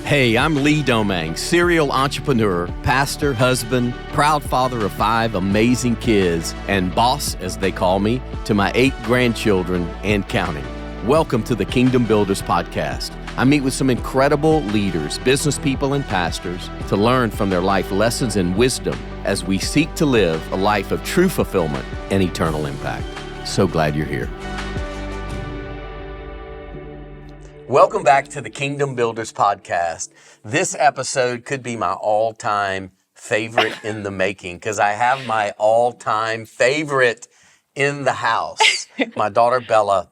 Hey, I'm Lee Domingue, serial entrepreneur, pastor, husband, proud father of 5 amazing kids, and boss, as they call me, to my 8 grandchildren and counting. Welcome to the Kingdom Builders Podcast. I meet with some incredible leaders, business people, and pastors to learn from their life lessons and wisdom as we seek to live a life of true fulfillment and eternal impact. So glad you're here. Welcome back to the Kingdom Builders Podcast. This episode could be my all-time favorite in the making because I have my all-time favorite in the house. My daughter Bella,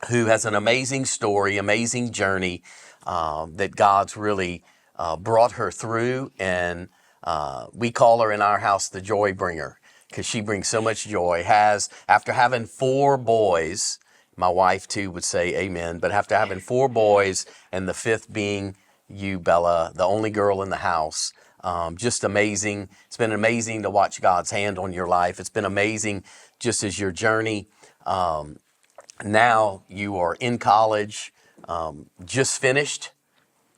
who has an amazing story, amazing journey that God's really brought her through. And we call her in our house the joy bringer because she brings so much joy. After having 4 boys, my wife, too, would say amen. But after having 4 boys and the 5th being you, Bella, the only girl in the house, just amazing. It's been amazing to watch God's hand on your life. It's been amazing just as your journey. Now you are in college, just finished,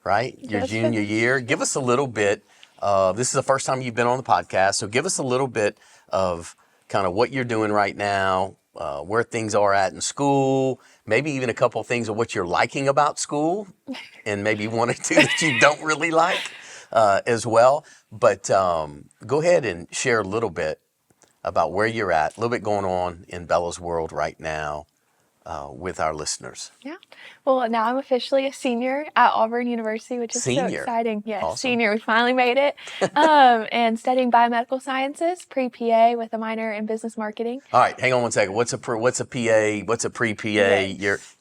right? Your junior year. Give us a little bit. This is the first time you've been on the podcast. So give us a little bit of kind of what you're doing right now. Where things are at in school, maybe even a couple of things of what you're liking about school, and maybe 1 or 2 that you don't really like as well. But go ahead and share a little bit about where you're at, a little bit going on in Bella's world right now with our listeners. Yeah. Well, now I'm officially a senior at Auburn University, which is so exciting. Yes, awesome. Senior. We finally made it. And studying biomedical sciences, pre-PA with a minor in business marketing. All right, hang on 1 second. What's a PA? What's a pre-PA? Yes.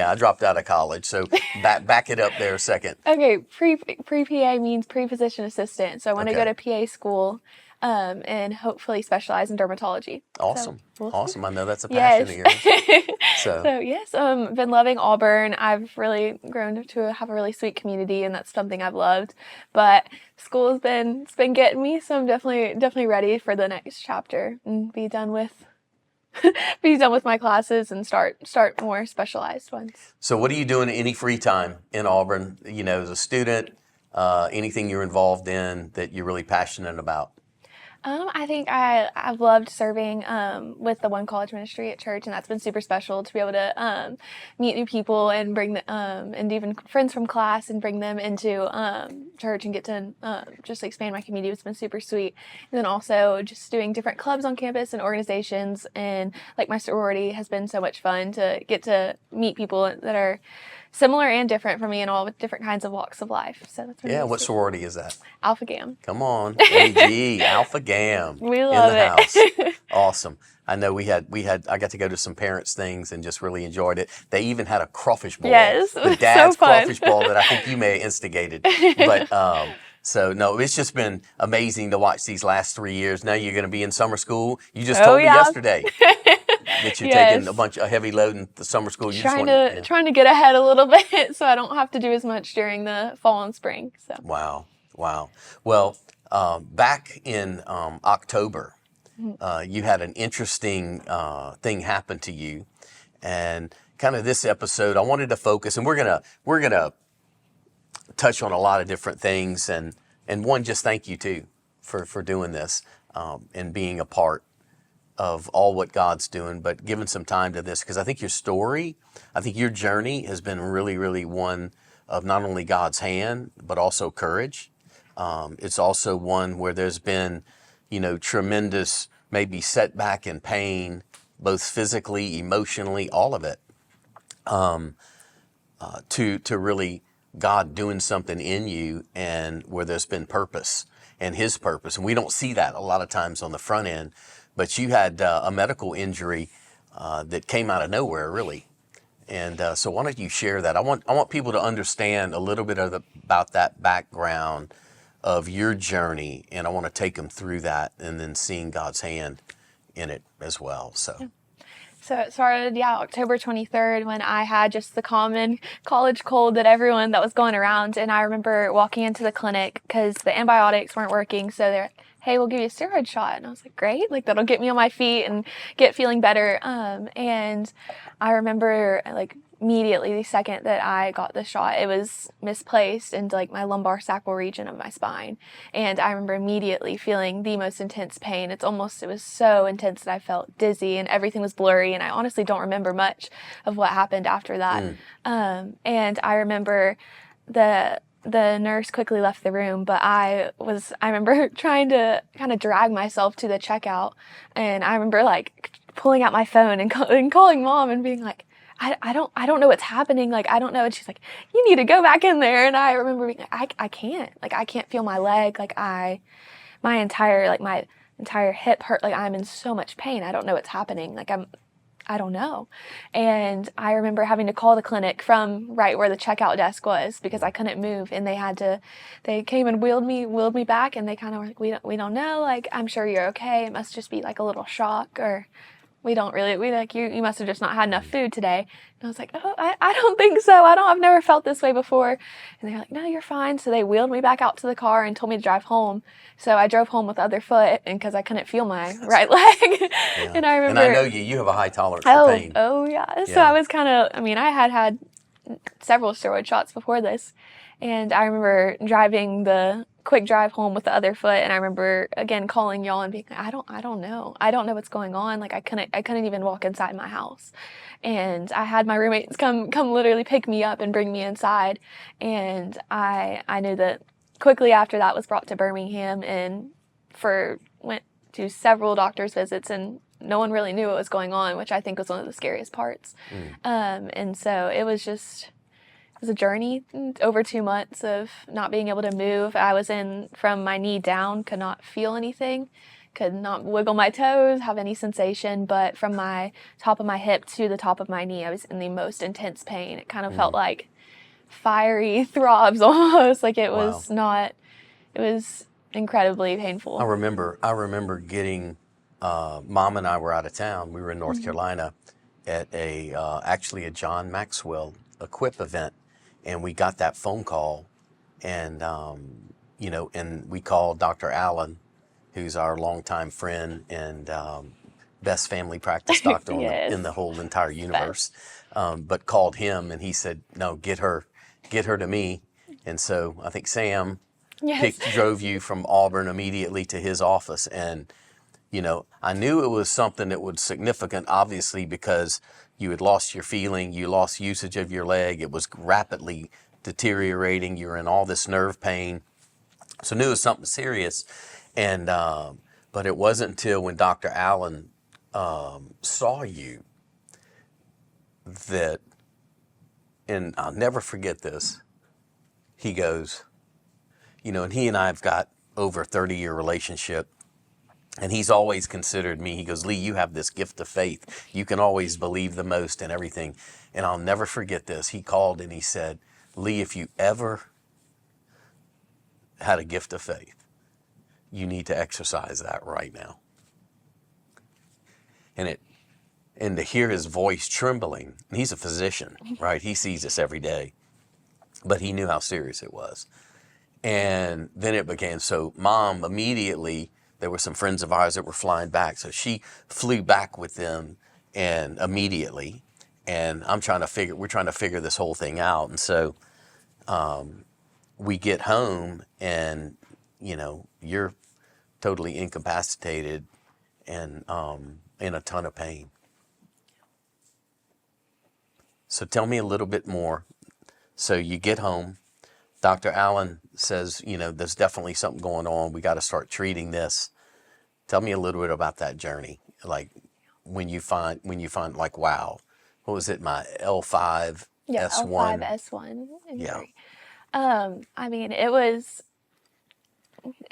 I dropped out of college, so back it up there a second. Okay, pre-PA means pre-physician assistant. So I want to go to PA school. And hopefully specialize in dermatology. Awesome. So awesome. I know that's a passion of yours. So yes, been loving Auburn. I've really grown to have a really sweet community, and that's something I've loved. But school it's been getting me, so I'm definitely ready for the next chapter and be done with my classes and start more specialized ones. So what are you doing any free time in Auburn? You know, as a student, anything you're involved in that you're really passionate about? I think I've loved serving with the One College ministry at church, and that's been super special to be able to meet new people and bring them, and even friends from class and bring them into church and get to just expand my community. It's been super sweet. And then also just doing different clubs on campus and organizations, and like my sorority has been so much fun to get to meet people that are similar and different from me and all with different kinds of walks of life. So that's really what sorority is that? Alpha Gam. Come on, AG, Alpha Gam. We love it. House. Awesome. I know I got to go to some parents' things and just really enjoyed it. They even had a crawfish bowl. Yes, the dad's so fun. crawfish bowl that I think you may have instigated. But so no, it's just been amazing to watch these last 3 years. Now you're going to be in summer school. You just told me yesterday that you're taking a heavy load in the summer school. Trying to get ahead a little bit so I don't have to do as much during the fall and spring. So Wow. Well, back in October, you had an interesting thing happen to you, and kind of this episode, I wanted to focus, and we're gonna touch on a lot of different things, and one, just thank you too for doing this and being a part of all what God's doing, but giving some time to this, because I think your journey has been really, really one of not only God's hand, but also courage. It's also one where there's been, tremendous maybe setback and pain, both physically, emotionally, all of it, to really God doing something in you, and where there's been purpose and His purpose. And we don't see that a lot of times on the front end. But you had a medical injury that came out of nowhere, really. And so why don't you share that? I want people to understand a little bit about that background of your journey, and I want to take them through that, and then seeing God's hand in it as well. So it started, October 23rd, when I had just the common college cold that was going around. And I remember walking into the clinic because the antibiotics weren't working. So they're like, hey, we'll give you a steroid shot. And I was like, great, that'll get me on my feet and get feeling better. And I remember immediately the second that I got the shot, it was misplaced into like my lumbar sacral region of my spine. And I remember immediately feeling the most intense pain. It was so intense that I felt dizzy and everything was blurry. And I honestly don't remember much of what happened after that. And I remember the nurse quickly left the room, but I remember trying to kind of drag myself to the checkout. And I remember like pulling out my phone and calling mom and being like, I don't know what's happening. Like, I don't know. And she's like, you need to go back in there. And I remember being like, I can't feel my leg. Like my entire hip hurt. Like I'm in so much pain. I don't know what's happening. Like I don't know. And I remember having to call the clinic from right where the checkout desk was because I couldn't move. And they came and wheeled me back, and they kind of were like, we don't know. Like, I'm sure you're okay. It must just be like a little shock, or we you must have just not had enough food today. And I was like, oh, I don't think so. I've never felt this way before. And they were like, no, you're fine. So they wheeled me back out to the car and told me to drive home. So I drove home with the other foot, and because I couldn't feel my right leg. Yeah. And I remember. And I know you have a high tolerance for pain. Oh yeah. So I was I had several steroid shots before this. And I remember driving the quick drive home with the other foot, and I remember again calling y'all and being like, I don't know. I don't know what's going on. Like I couldn't even walk inside my house. And I had my roommates come literally pick me up and bring me inside. And I knew that quickly after that was brought to Birmingham and went to several doctor's visits, and no one really knew what was going on, which I think was one of the scariest parts. And so it was a journey over 2 months of not being able to move. I was from my knee down, could not feel anything, could not wiggle my toes, have any sensation, but from my top of my hip to the top of my knee, I was in the most intense pain. It kind of felt like fiery throbs almost, like it was it was incredibly painful. I remember getting, Mom and I were out of town. We were in North Carolina at actually a John Maxwell Equip event. And we got that phone call, and and we called Dr. Allen, who's our longtime friend and best family practice doctor in the whole entire universe. But called him, and he said, "No, get her to me." And so I think Sam drove you from Auburn immediately to his office, and I knew it was something that was significant, obviously, because you had lost your feeling, you lost usage of your leg, it was rapidly deteriorating, you were in all this nerve pain. So I knew it was something serious. And but it wasn't until when Dr. Allen saw you that, and I'll never forget this, he goes, and he and I have got over a 30-year relationship. And he's always considered me. He goes, Lee, you have this gift of faith. You can always believe the most and everything. And I'll never forget this. He called and he said, Lee, if you ever had a gift of faith, you need to exercise that right now. And to hear his voice trembling, and he's a physician, right? He sees us every day. But he knew how serious it was. And then it began. So Mom immediately, there were some friends of ours that were flying back. So she flew back with them and immediately. And we're trying to figure this whole thing out. And so we get home and, you're totally incapacitated and in a ton of pain. So tell me a little bit more. So you get home. Dr. Allen says, there's definitely something going on. We got to start treating this. Tell me a little bit about that journey. Like when you find like, wow, what was it? My L5 S1. L5 S1 injury. Yeah. I mean, it was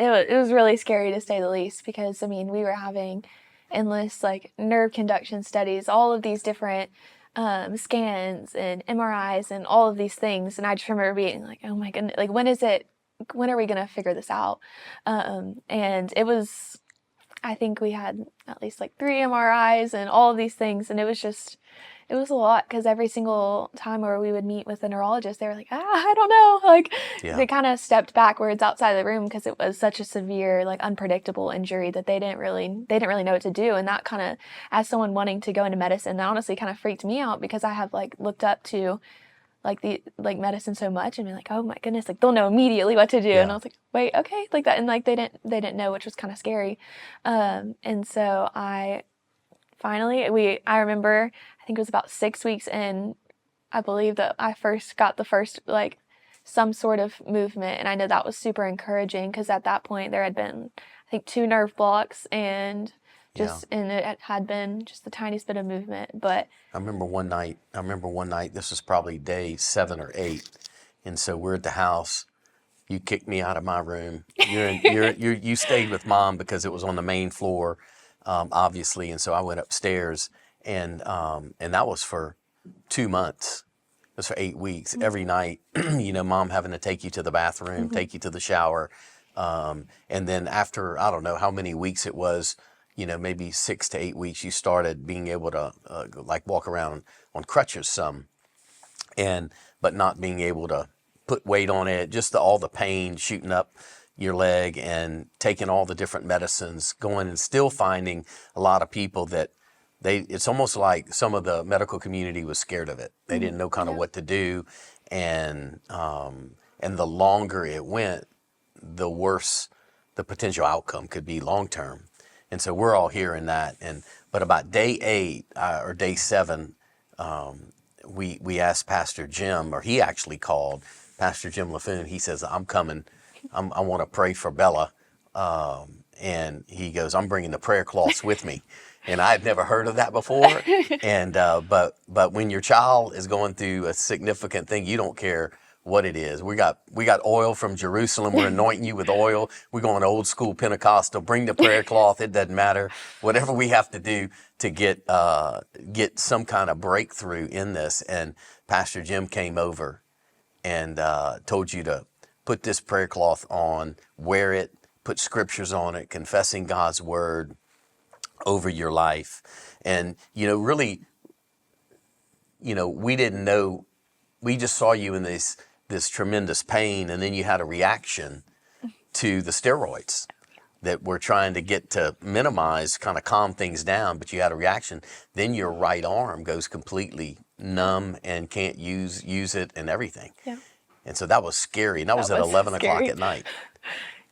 really scary to say the least, because we were having endless like nerve conduction studies, all of these different scans and MRIs and all of these things. And I just remember being like, oh my goodness, like when are we going to figure this out? And it was, I think we had at least like 3 MRIs and all of these things. And it It was a lot because every single time where we would meet with a neurologist, they were like, I don't know. Like they kind of stepped backwards outside the room because it was such a severe, like unpredictable injury that they didn't really know what to do. And that kind of, as someone wanting to go into medicine, that honestly kind of freaked me out because I have like looked up to like the medicine so much and be like, oh my goodness, like they'll know immediately what to do. And I was like, wait, okay, like that. And like they didn't know, which was kind of scary. And so I remember, I think it was about 6 weeks in, I believe that I got the first like some sort of movement. And I know that was super encouraging because at that point there had been, I think, 2 nerve blocks and and it had been just the tiniest bit of movement. But I remember one night, this was probably day 7 or 8. And so we're at the house. You kicked me out of my room. You stayed with Mom because it was on the main floor, obviously. And so I went upstairs and that was for 2 months. It was for 8 weeks. Every night, Mom having to take you to the bathroom, take you to the shower. And then after, I don't know how many weeks it was, maybe 6 to 8 weeks, you started being able to like walk around on crutches some, but not being able to put weight on it, just all the pain shooting up your leg and taking all the different medicines, going and still finding a lot of people that it's almost like some of the medical community was scared of it. They didn't know kind of what to do. And the longer it went, the worse the potential outcome could be long-term. And so we're all hearing that. But about day 8 or day 7, we asked Pastor Jim, or he actually called Pastor Jim LaFoon. He says, I'm coming. I want to pray for Bella. And he goes, I'm bringing the prayer cloths with me. And I had never heard of that before. And but when your child is going through a significant thing, you don't care what it is. We got oil from Jerusalem. We're anointing you with oil. We're going old school Pentecostal. Bring the prayer cloth. It doesn't matter. Whatever we have to do to get some kind of breakthrough in this. And Pastor Jim came over and told you to put this prayer cloth on, wear it, put scriptures on it, confessing God's word over your life. And, really, we didn't know. We just saw you in this tremendous pain, and then you had a reaction to the steroids that we're trying to get to minimize, kind of calm things down, but you had a reaction. Then your right arm goes completely numb and can't use it and everything. Yeah. And so that was scary. And that was at 11 o'clock at night.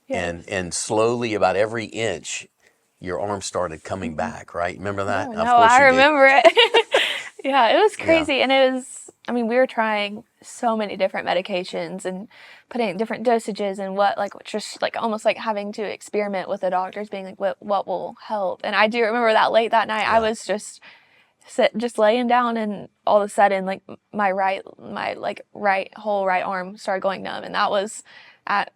Yes. And slowly, about every inch, your arm started coming back, right? Remember that? No, I remember it. Yeah, it was crazy. Yeah. And it was, we were trying so many different medications and putting different dosages and just almost like having to experiment with the doctors being like, what will help? And I do remember that late that night, I was just laying down, and all of a sudden, like my whole right arm started going numb. And that was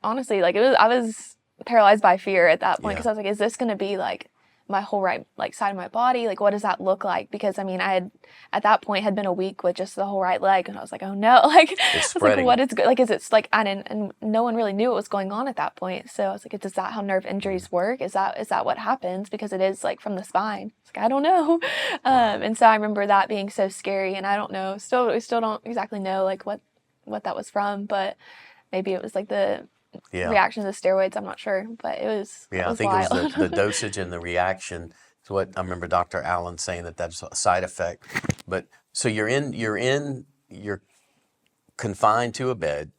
honestly, like I was paralyzed by fear at that point because I was like, is this going to be like my whole right side of my body? Like, what does that look like? Because I had at that point had been a week with just the whole right leg, and I was like, oh no, like it's spreading. What is good? Like, is it like and no one really knew what was going on at that point. So I was like, is that how nerve injuries work? Is that what happens? Because it is like from the spine. It's like, I don't know. And so I remember that being so scary, and I don't know. We still don't exactly know like what that was from, but maybe it was like the reaction to the steroids. I'm not sure, but it was. Yeah, I think wild. It was the dosage and the reaction. It's what I remember Dr. Allen saying that's a side effect. But so you're confined to a bed,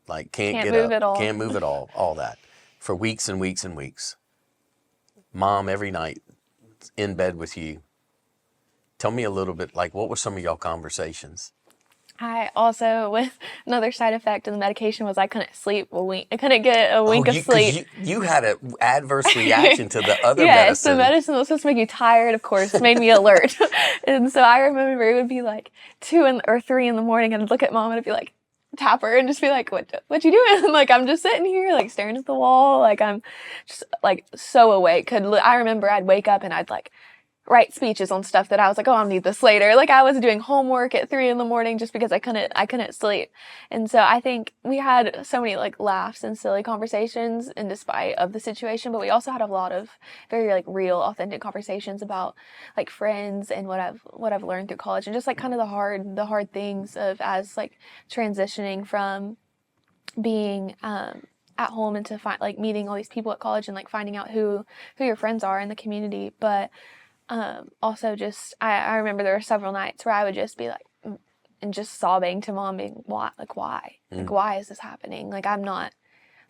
like can't get move up, at all. Can't move at all that for weeks and weeks and weeks. Mom every night in bed with you. Tell me a little bit, like, what were some of y'all conversations? I also, with another side effect of the medication, was I couldn't sleep a wink. I couldn't get a wink of sleep. You had an adverse reaction to the other medicine. Yes, the medicine was supposed to make you tired, of course. It made me alert. And so I remember it would be like 2 or 3 in the morning, and I'd look at Mom and I'd be like, tap her and just be like, what you doing? Like, I'm just sitting here, like, staring at the wall. Like, I'm just, like, so awake. I remember I'd wake up and I'd, like, write speeches on stuff that I was like, oh, I'll need this later. Like I was doing homework at 3 a.m. just because I couldn't sleep. And so I think we had so many like laughs and silly conversations in despite of the situation, but we also had a lot of very like real, authentic conversations about like friends and what I've learned through college and just like kind of the hard things of as like transitioning from being at home and to find like meeting all these people at college and like finding out who your friends are in the community, but also just, I remember there were several nights where I would just be like, and just sobbing to mom being, why? Like, why is this happening? Like, I'm not,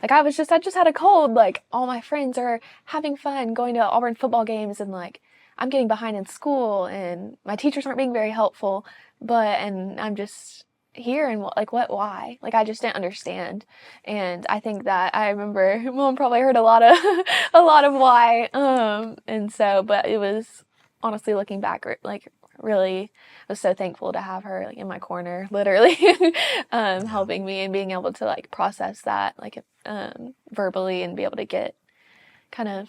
like, I just had a cold. Like, all my friends are having fun going to Auburn football games and like, I'm getting behind in school and my teachers aren't being very helpful, and I'm just here and like, why? Like, I just didn't understand. And I think that I remember mom probably heard a lot of why. And so, but it was, honestly, looking back, like really, I was so thankful to have her like in my corner, literally, helping me and being able to like process that like verbally and be able to get my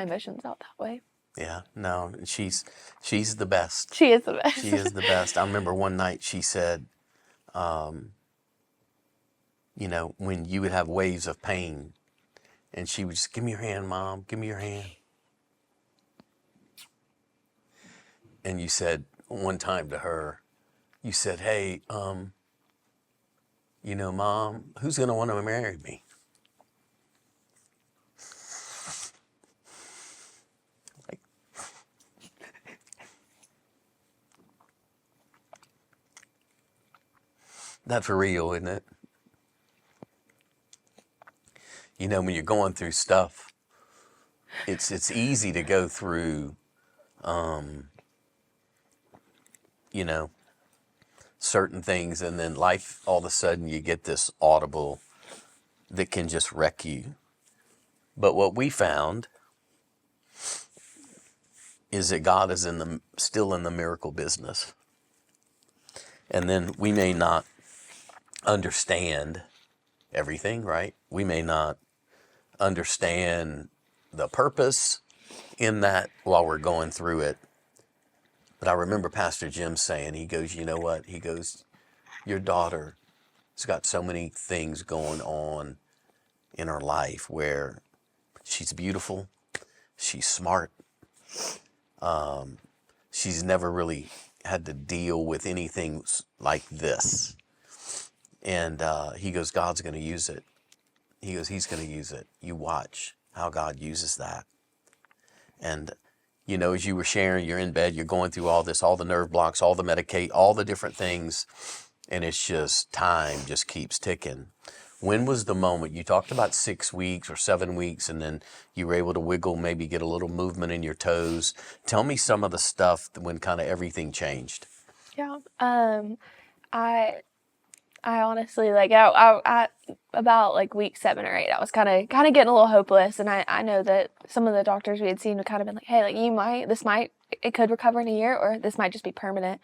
emotions out that way. Yeah, no, she's the best. She is the best. She is the best. I remember one night she said, you know, when you would have waves of pain, and she would just, give me your hand, Mom, give me your hand. And you said one time to her, you said, hey, you know, Mom, who's going to want to marry me? Like, that's for real, isn't it? You know, when you're going through stuff, it's easy to go through, you know, certain things, and then life, all of a sudden you get this audible that can just wreck you. But what we found is that God is still in the miracle business. And then we may not understand everything, right? We may not understand the purpose in that while we're going through it. But I remember Pastor Jim saying, he goes, you know what? He goes, your daughter has got so many things going on in her life where she's beautiful, she's smart, she's never really had to deal with anything like this. And he goes, God's going to use it. He goes, he's going to use it. You watch how God uses that. And you know, as you were sharing, you're in bed, you're going through all this, all the nerve blocks, all the Medicaid, all the different things, and it's just time just keeps ticking. When was the moment, you talked about 6 weeks or 7 weeks, and then you were able to wiggle, maybe get a little movement in your toes. Tell me some of the stuff when kind of everything changed. Yeah. I honestly, like, I about like week 7 or 8, I was kind of getting a little hopeless. And I know that some of the doctors we had seen had kind of been like, hey, like it could recover in a year, or this might just be permanent.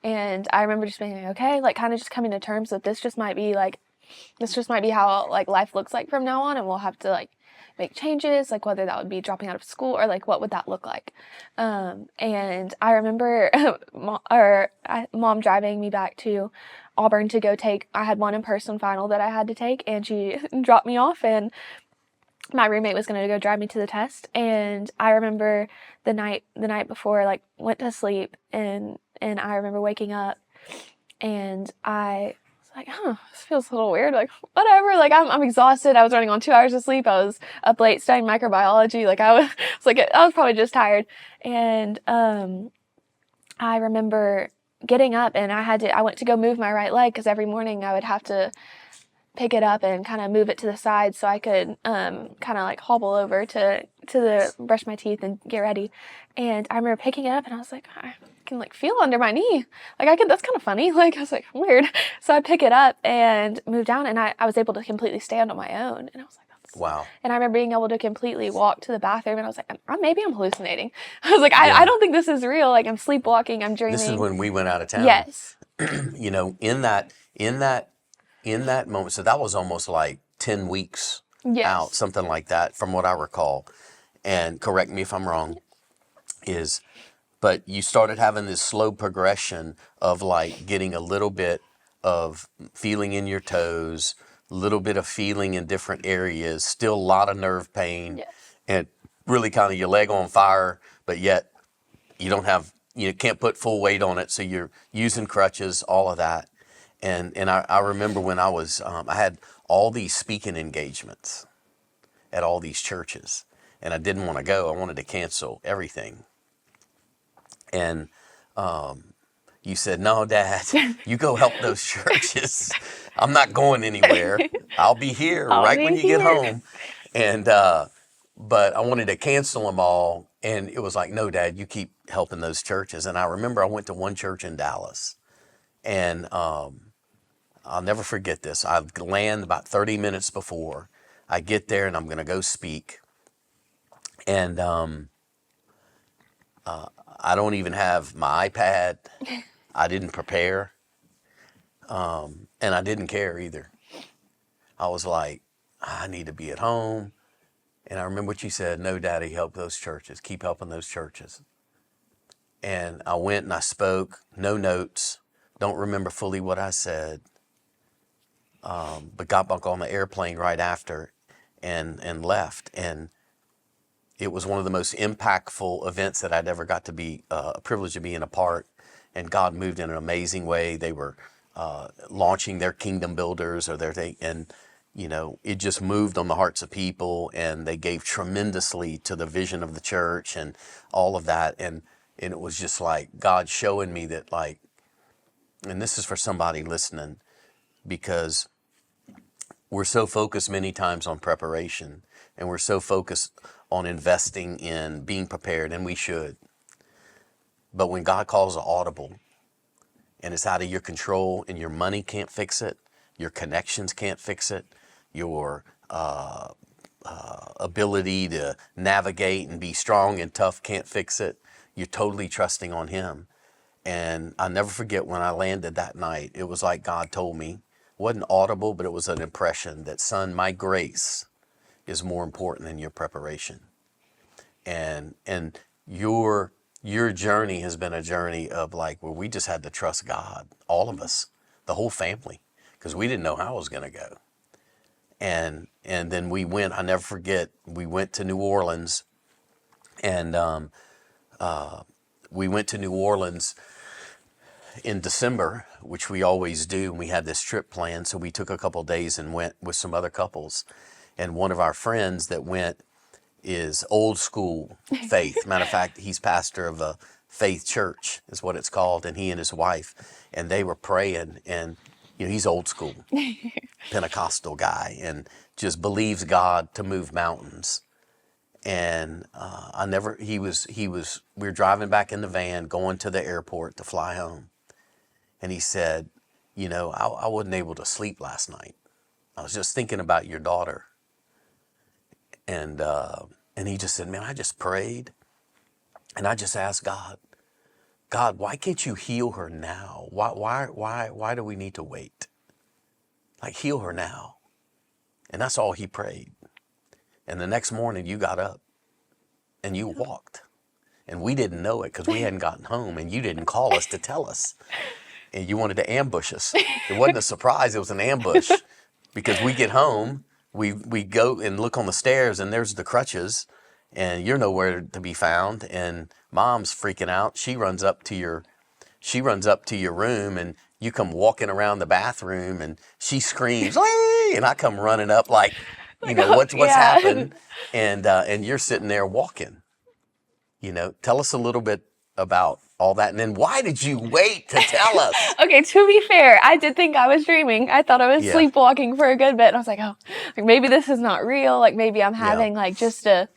And I remember just being like, okay, like kind of just coming to terms with this just might be how like life looks like from now on. And we'll have to like make changes, like whether that would be dropping out of school or like what would that look like. And I remember mom driving me back to Auburn to go take, I had one in-person final that I had to take, and she dropped me off, and my roommate was going to go drive me to the test. And I remember the night before, like, went to sleep, and I remember waking up, and I was like, this feels a little weird, like, whatever, like, I'm exhausted. I was running on 2 hours of sleep. I was up late studying microbiology. Like, I was probably just tired. And I remember getting up, and I went to go move my right leg, because every morning I would have to pick it up and kind of move it to the side so I could kind of like hobble over to brush my teeth and get ready. And I remember picking it up, and I was like, I can like feel under my knee. Like that's kind of funny. Like I was like, weird. So I pick it up and move down, and I was able to completely stand on my own. And I was like, wow. And I remember being able to completely walk to the bathroom, and I was like, maybe I'm hallucinating. I was like, I don't think this is real. Like, I'm sleepwalking, I'm dreaming. This is when we went out of town. Yes. You know, in that moment, so that was almost like 10 weeks yes. out, something like that, from what I recall. And correct me if I'm wrong. is, but you started having this slow progression of like getting a little bit of feeling in your toes, a little bit of feeling in different areas, still a lot of nerve pain, Yes. and really kind of your leg on fire, but yet you can't put full weight on it, so you're using crutches, all of that. And I remember when I had all these speaking engagements at all these churches, and I didn't want to go. I wanted to cancel everything. And you said, "No, Dad, you go help those churches. I'm not going anywhere. I'll be here I'll right be when you get here. home." And but I wanted to cancel them all, and it was like, "No, Dad, you keep helping those churches." And I remember I went to one church in Dallas, and I'll never forget this. I land about 30 minutes before I get there, and I'm going to go speak, and I don't even have my iPad. I didn't prepare, and I didn't care either. I was like, I need to be at home. And I remember what you said, "No, Daddy, help those churches. Keep helping those churches." And I went and I spoke, no notes, don't remember fully what I said, but got back on the airplane right after and left. And it was one of the most impactful events that I'd ever got to be a privilege of being a part. And God moved in an amazing way. They were launching their kingdom builders or their thing, and it just moved on the hearts of people, and they gave tremendously to the vision of the church and all of that. And it was just like God showing me that, like, and this is for somebody listening, because we're so focused many times on preparation, and we're so focused on investing in being prepared, and we should. But when God calls an audible and it's out of your control, and your money can't fix it, your connections can't fix it, your ability to navigate and be strong and tough can't fix it, you're totally trusting on Him. And I'll never forget when I landed that night, it was like God told me, it wasn't audible, but it was an impression that, "Son, my grace is more important than your preparation." And your journey has been a journey of like where we just had to trust God, all of us, the whole family, because we didn't know how it was going to go. And then we went, I never forget, we went to New Orleans, and we went to New Orleans in December, which we always do, and we had this trip planned. So we took a couple of days and went with some other couples. And one of our friends that went is old school faith. Matter of fact, he's pastor of a faith church, is what it's called, and he and his wife, and they were praying, and he's old school, Pentecostal guy, and just believes God to move mountains. And we were driving back in the van, going to the airport to fly home. And he said, I wasn't able to sleep last night. I was just thinking about your daughter. And he just said, "Man, I just prayed, and I just asked God, why can't you heal her now? Why do we need to wait? Like, heal her now." And that's all he prayed. And the next morning you got up and you walked, and we didn't know it because we hadn't gotten home, and you didn't call us to tell us, and you wanted to ambush us. It wasn't a surprise, it was an ambush, because we get home, we go and look on the stairs, and there's the crutches, and you're nowhere to be found, and Mom's freaking out. She runs up to your room, and you come walking around the bathroom, and she screams, "Lee!" And I come running up like, what's happened? And you're sitting there walking. Tell us a little bit about all that, and then why did you wait to tell us? Okay, to be fair, I did think I was dreaming. I thought I was sleepwalking for a good bit. And I was like, oh, maybe this is not real. Like, maybe I'm having like just a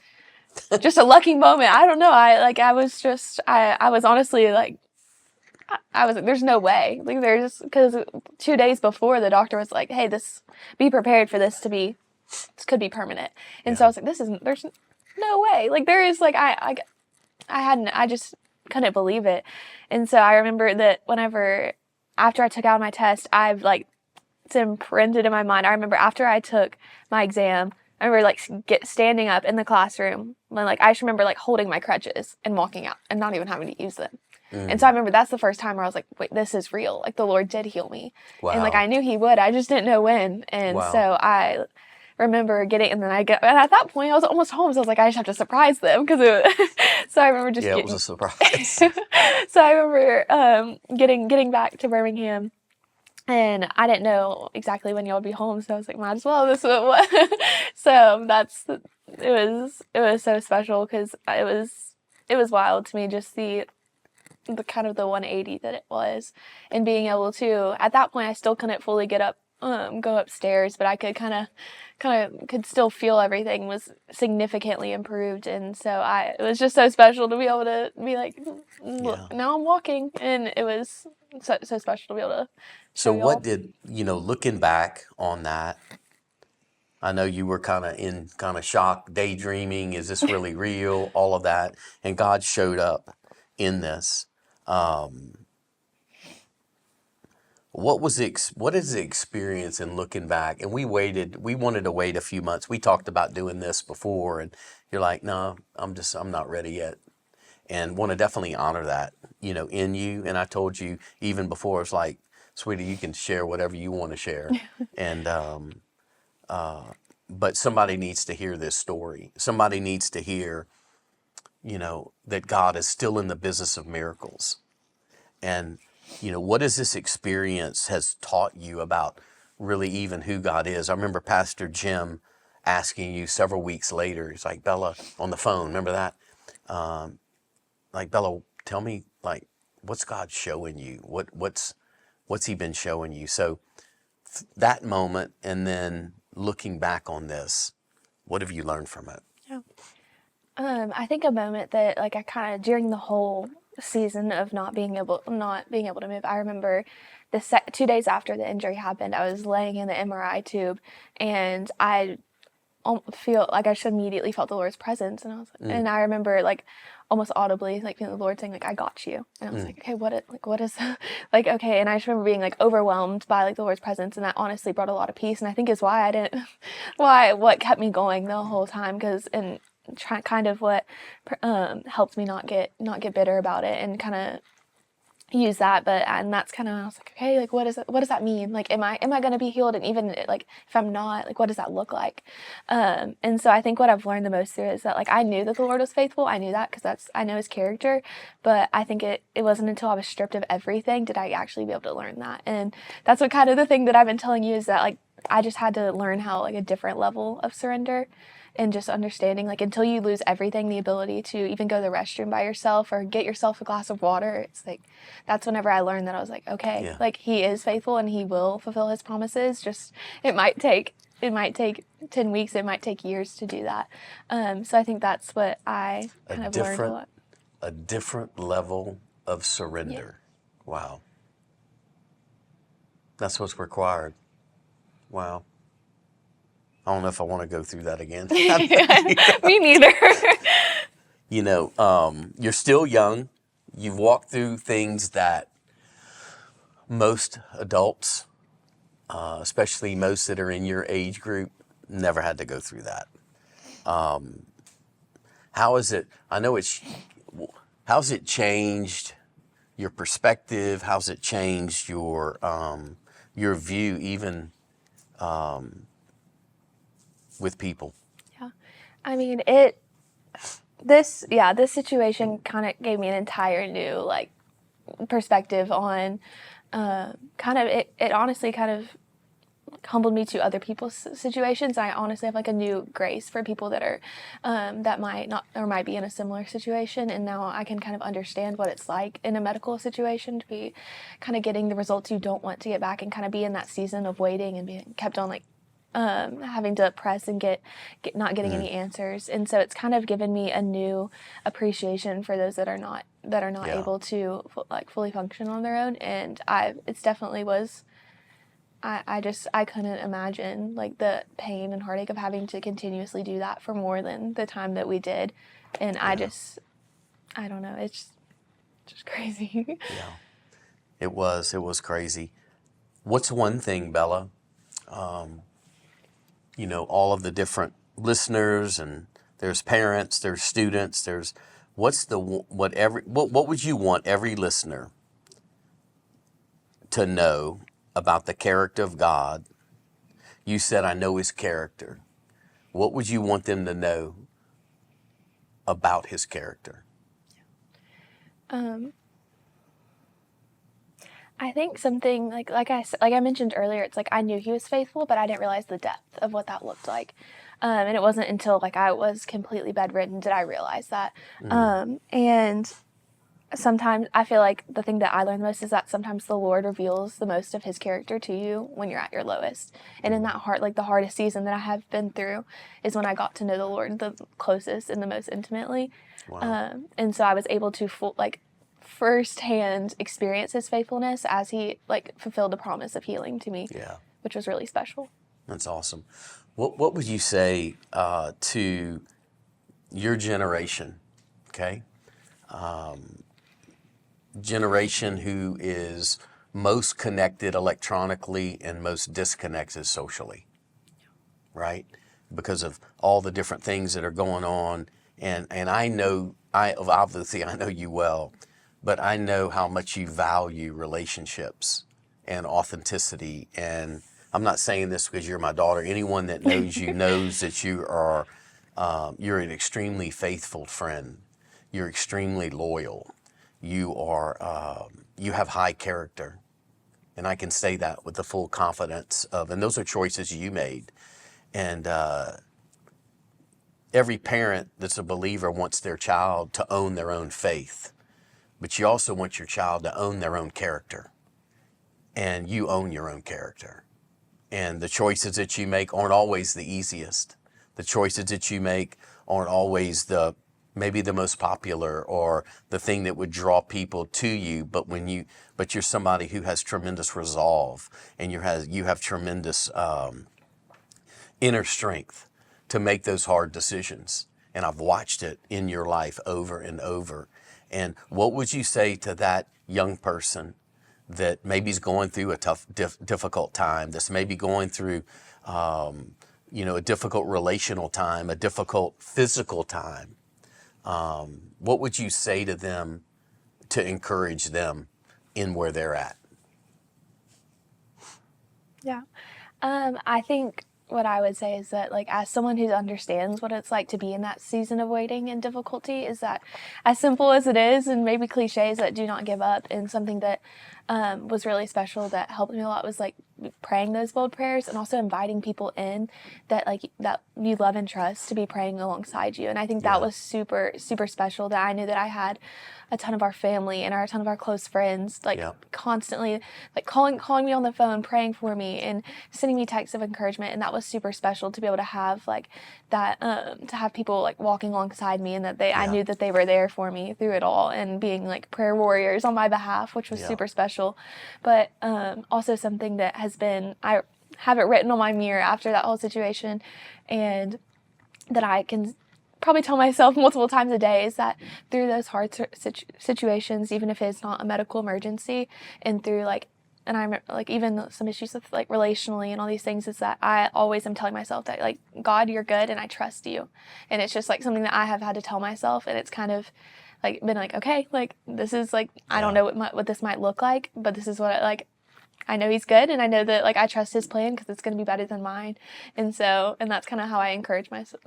lucky moment. I don't know. I was honestly like, I was like, there's no way. Like, because 2 days before, the doctor was like, "Hey, be prepared for this could be permanent." And so I was like, there's no way. Like, there is, like, I just couldn't believe it. And so I remember that after I took out my test, it's imprinted in my mind. I remember after I took my exam, I remember like standing up in the classroom like I just remember like holding my crutches and walking out and not even having to use them. And so I remember that's the first time where I was like, wait, this is real. Like the Lord did heal me. And like Wow. I knew he would. I just didn't know when. And Wow. so I remember getting, and at that point I was almost home. So I was like, I just have to surprise them so I remember just Yeah, it getting. was a surprise. So I remember getting back to Birmingham. And I didn't know exactly when y'all would be home, so I was like, might as well. This is what. So it was so special because it was wild to me just the kind of the 180 that it was, and being able to, at that point I still couldn't fully get up, go upstairs, but I could kind of could still feel everything was significantly improved. And so it was just so special to be able to be like, look, now I'm walking, and it was so special to be able to So show y'all. what did, looking back on that, I know you were kind of shock, daydreaming, is this really real, all of that, and God showed up in this. What is the experience in looking back? And we wanted to wait a few months. We talked about doing this before, and you're like, no, I'm not ready yet. And want to definitely honor that, in you. And I told you even before, it's like, sweetie, you can share whatever you want to share. And, but somebody needs to hear this story. Somebody needs to hear, that God is still in the business of miracles. And, what is this experience has taught you about really even who God is? I remember Pastor Jim asking you several weeks later, he's like, Bella, on the phone, remember that? Like, Bella, tell me, like, what's God showing you? What's he been showing you? So that moment, and then looking back on this, what have you learned from it? Yeah. I think a moment that like I kind of during the whole season of not being able to move, I remember 2 days after the injury happened, I was laying in the MRI tube, and I feel like I just immediately felt the Lord's presence, and and I remember like almost audibly like feeling the Lord saying like, I got you. And I was like, okay, what is like, okay. And I just remember being like overwhelmed by like the Lord's presence, and that honestly brought a lot of peace, and I think is why what kept me going the whole time, because kind of what helped me not get bitter about it and kind of use that. And that's kind of, I was like, okay, like what does that mean? Like am I going to be healed? And even like if I'm not, like what does that look like? And so I think what I've learned the most through it is that like I knew that the Lord was faithful. I knew that because I know his character, but I think it wasn't until I was stripped of everything did I actually be able to learn that. And that's what kind of the thing that I've been telling you is that like I just had to learn how like a different level of surrender, and just understanding like until you lose everything, the ability to even go to the restroom by yourself or get yourself a glass of water, it's like that's whenever I learned that I was like, okay, like he is faithful and he will fulfill his promises. Just it might take 10 weeks, it might take years to do that. So I think that's what I kind of learned a lot. A different level of surrender. Yeah. Wow. That's what's required. Wow. I don't know if I want to go through that again. Me neither. You're still young. You've walked through things that most adults, especially most that are in your age group, never had to go through that. How is it? How's it changed your perspective? How's it changed your view, even with people? Yeah, I mean this situation kind of gave me an entire new like perspective on kind of it honestly kind of humbled me to other people's situations. I honestly have like a new grace for people that are that might not or might be in a similar situation, and now I can kind of understand what it's like in a medical situation to be kind of getting the results you don't want to get back, and kind of be in that season of waiting and being kept on like having to press and get not getting any answers. And so it's kind of given me a new appreciation for those that are not able to like fully function on their own. And it's definitely was I couldn't imagine like the pain and heartache of having to continuously do that for more than the time that we did. And I don't know, it's just crazy. Yeah, it was crazy. What's one thing, Bella, all of the different listeners and There's parents, there's students, there's what would you want every listener to know about the character of God? You said, I know his character. What would you want them to know about his character? I think something like I mentioned earlier, it's like I knew he was faithful, but I didn't realize the depth of what that looked like. And it wasn't until like I was completely bedridden did I realize that. And sometimes I feel like the thing that I learned most is that sometimes the Lord reveals the most of his character to you when you're at your lowest. And in that the hardest season that I have been through is when I got to know the Lord the closest and the most intimately. Wow. And so I was able to firsthand experience his faithfulness as he fulfilled the promise of healing to me, which was really special. That's awesome. What would you say to your generation, okay? Generation who is most connected electronically and most disconnected socially, right? Because of all the different things that are going on. And I know you well, but I know how much you value relationships and authenticity. And I'm not saying this because you're my daughter. Anyone that knows you knows that you're an extremely faithful friend. You're extremely loyal. You have high character. And I can say that with the full confidence and those are choices you made. And every parent that's a believer wants their child to own their own faith. But you also want your child to own their own character. And you own your own character. And the choices that you make aren't always the easiest. The choices that you make aren't always maybe the most popular or the thing that would draw people to you. But you're somebody who has tremendous resolve and you have tremendous inner strength to make those hard decisions. And I've watched it in your life over and over. And what would you say to that young person that maybe is going through a tough, difficult time, that's maybe going through, a difficult relational time, a difficult physical time? What would you say to them to encourage them in where they're at? Yeah. I think what I would say is that, as someone who understands what it's like to be in that season of waiting and difficulty, is that as simple as it is, and maybe cliches, that do not give up. And something that was really special that helped me a lot was praying those bold prayers and also inviting people in that you love and trust to be praying alongside you. And I think that was super, super special, that I knew that I had a ton of our family and a ton of our close friends constantly calling me on the phone, praying for me and sending me texts of encouragement. And that was super special to be able to have that, to have people walking alongside me, and that I knew that they were there for me through it all and being prayer warriors on my behalf, which was super special. But also something that I have it written on my mirror after that whole situation, and that I can probably tell myself multiple times a day, is that through those hard situations, even if it's not a medical emergency, and through and I remember even some issues with relationally and all these things, is that I always am telling myself that God, you're good and I trust you. And it's just something that I have had to tell myself, and it's kind of been okay, this is I don't know what this might look like, but this is what I know he's good, and I know that I trust his plan because it's going to be better than mine. And that's kind of how I encourage myself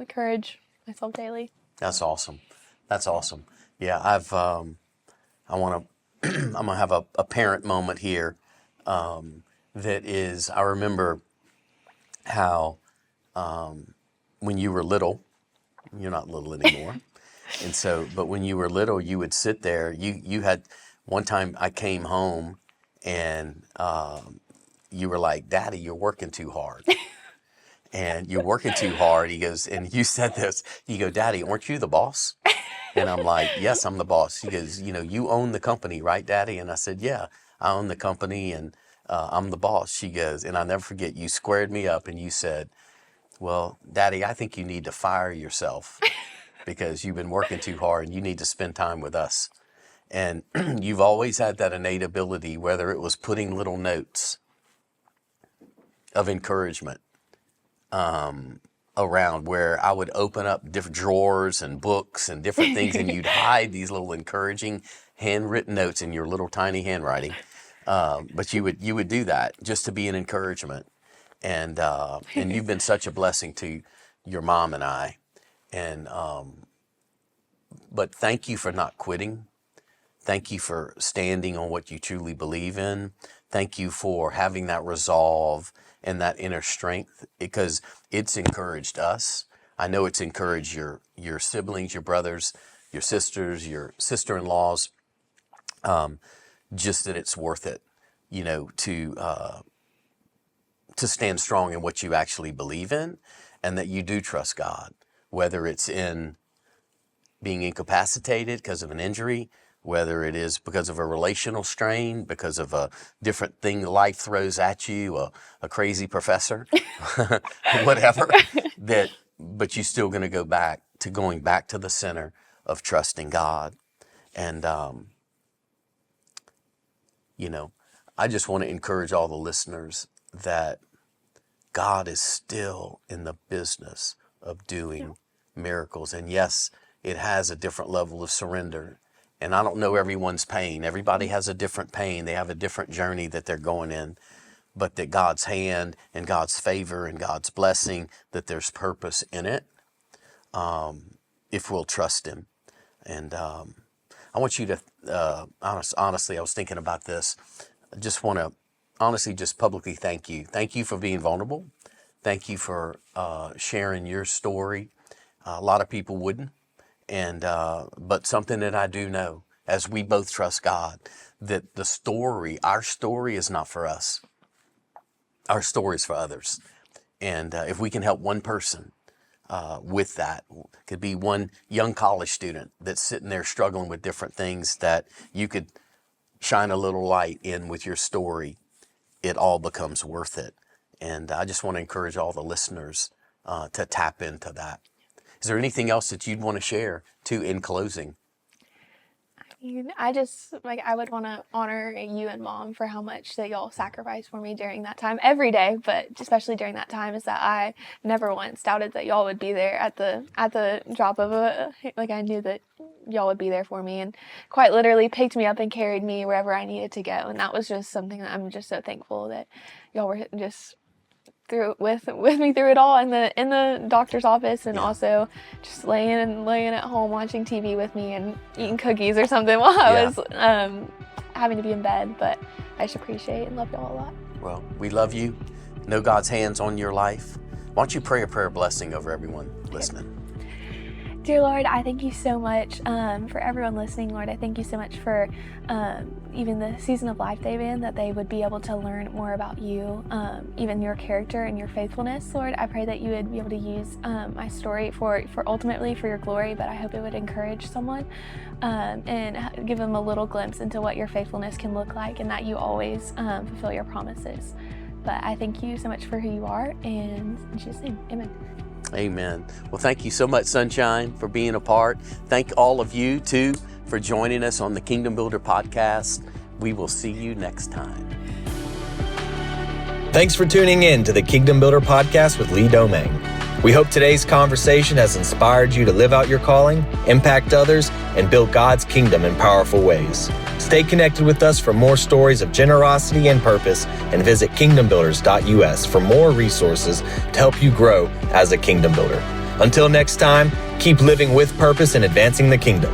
daily. That's awesome. That's awesome. Yeah, I'm gonna have a parent moment here. That is, I remember how when you were little, you're not little anymore, and so, but when you were little, you would sit there. You had one time I came home, and you were like, "Daddy, you're working too hard." And you're working too hard. He goes, and you said this, you go, "Daddy, aren't you the boss?" And I'm like, "Yes, I'm the boss." He goes, "You own the company, right, Daddy?" And I said, "Yeah, I own the company, and I'm the boss." She goes, and I'll never forget, you squared me up and you said, "Well, Daddy, I think you need to fire yourself because you've been working too hard and you need to spend time with us." And you've always had that innate ability, whether it was putting little notes of encouragement, around where I would open up different drawers and books and different things, and you'd hide these little encouraging handwritten notes in your little tiny handwriting. But you would do that just to be an encouragement. And you've been such a blessing to your mom and I. And but thank you for not quitting. Thank you for standing on what you truly believe in. Thank you for having that resolve and that inner strength, because it's encouraged us. I know it's encouraged your siblings, your brothers, your sisters, your sister-in-laws, just that it's worth it, to stand strong in what you actually believe in, and that you do trust God, whether it's in being incapacitated because of an injury, whether it is because of a relational strain, because of a different thing life throws at you, a crazy professor, whatever, but you're still going to go back to the center of trusting God. And, I just want to encourage all the listeners that God is still in the business of doing miracles. And yes, it has a different level of surrender. And I don't know everyone's pain. Everybody has a different pain. They have a different journey that they're going in. But that God's hand and God's favor and God's blessing, that there's purpose in it, if we'll trust Him. And I want you to, honestly, I was thinking about this. I just want to honestly just publicly thank you. Thank you for being vulnerable. Thank you for sharing your story. A lot of people wouldn't. And but something that I do know, as we both trust God, that our story is not for us. Our story is for others. And if we can help one person with that, could be one young college student that's sitting there struggling with different things, that you could shine a little light in with your story, it all becomes worth it. And I just want to encourage all the listeners to tap into that. Is there anything else that you'd want to share in closing? I would want to honor you and Mom for how much that y'all sacrificed for me during that time, every day, but especially during that time, is that I never once doubted that y'all would be there at the drop of I knew that y'all would be there for me, and quite literally picked me up and carried me wherever I needed to go. And that was just something that I'm just so thankful that y'all were just through with me through it all in the doctor's office, and also just laying at home watching TV with me and eating cookies or something while I was having to be in bed. But I just appreciate and love y'all a lot. Well, we love you. Know God's hands on your life. Why don't you pray a prayer blessing over everyone listening? Dear Lord, I thank you so much for everyone listening. Lord, I thank you so much for even the season of life they've in, that they would be able to learn more about you, even your character and your faithfulness. Lord, I pray that you would be able to use my story for ultimately for your glory, but I hope it would encourage someone and give them a little glimpse into what your faithfulness can look like, and that you always fulfill your promises. But I thank you so much for who you are, and in Jesus' name, amen. Amen. Well, thank you so much, Sunshine, for being a part. Thank all of you, too, for joining us on the Kingdom Builder podcast. We will see you next time. Thanks for tuning in to the Kingdom Builder podcast with Lee Domingue. We hope today's conversation has inspired you to live out your calling, impact others, and build God's kingdom in powerful ways. Stay connected with us for more stories of generosity and purpose, and visit kingdombuilders.us for more resources to help you grow as a kingdom builder. Until next time, keep living with purpose and advancing the kingdom.